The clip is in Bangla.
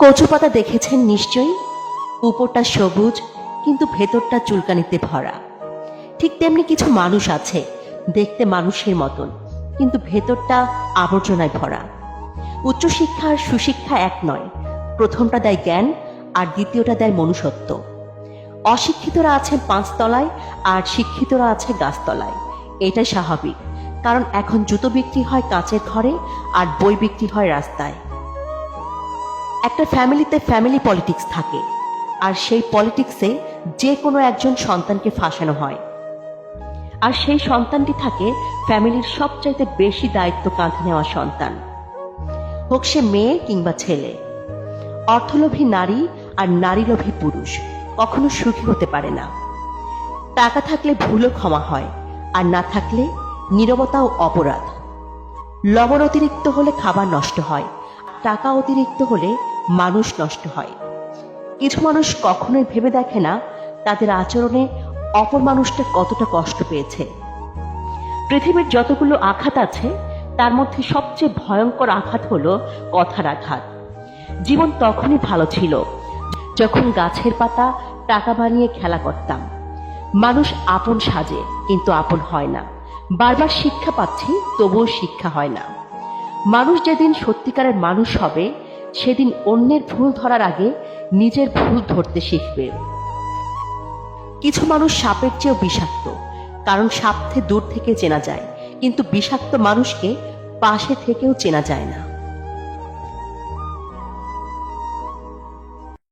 কচু পাতা দেখেছেন নিশ্চয়ই, উপরটা সবুজ কিন্তু ভেতরটা চুলকানিতে ভরা। ঠিক তেমনি কিছু মানুষ আছে দেখতে মানুষের মতন, কিন্তু ভেতরটা আবর্জনায় ভরা। উচ্চশিক্ষা আর সুশিক্ষা এক নয়, প্রথমটা দেয় জ্ঞান আর দ্বিতীয়টা দেয় মনুষ্যত্ব। অশিক্ষিতরা আছে 5 তলায় আর শিক্ষিতরা আছে গাছতলায়। এটাই স্বাভাবিক, কারণ এখন জুতো বিক্রি হয় কাঁচের ঘরে আর বই বিক্রি হয় রাস্তায়। একটা ফ্যামিলিতে ফ্যামিলি পলিটিক্স থাকে, আর সেই পলিটিক্সে যে কোনো একজন সন্তানকে ফাঁসানো হয়, আর সেই সন্তানটি থাকে ফ্যামিলির সবচাইতে বেশি দায়িত্ব কাঁধে নেওয়া সন্তান, হোক সে মেয়ে কিংবা ছেলে। অর্থলোভী নারী আর নারীলোভী পুরুষ কখনো সুখী হতে পারে না। টাকা থাকলে ভুলও ক্ষমা হয়, আর না থাকলে নীরবতাও অপরাধ। লবণ অতিরিক্ত হলে খাবার নষ্ট হয়, টাকা অতিরিক্ত হলে মানুষ নষ্ট হয়। কিছু মানুষ কখনোই ভেবে দেখে না তাদের আচরণে অপর মানুষটা কতটা কষ্ট পেয়েছে। পৃথিবীর যতগুলো আঘাত আছে তার মধ্যে সবচেয়ে ভয়ঙ্কর আঘাত হলো কথার আঘাত। জীবন তখনই ভালো ছিল যখন গাছের পাতা টাকা বানিয়ে খেলা করতাম। মানুষ আপন সাজে কিন্তু আপন হয় না। বারবার শিক্ষা পাচ্ছি তবুও শিক্ষা হয় না। মানুষ যেদিন সত্যিকারের মানুষ হবে সেদিন অন্যের ভুল ধরার আগে নিজের ভুল ধরতে শিখবে। কিছু মানুষ সাপের চেয়েও বিষাক্ত, কারণ সাপকে দূর থেকে চেনা যায়, কিন্তু বিষাক্ত মানুষকে পাশে থেকেও চেনা যায় না।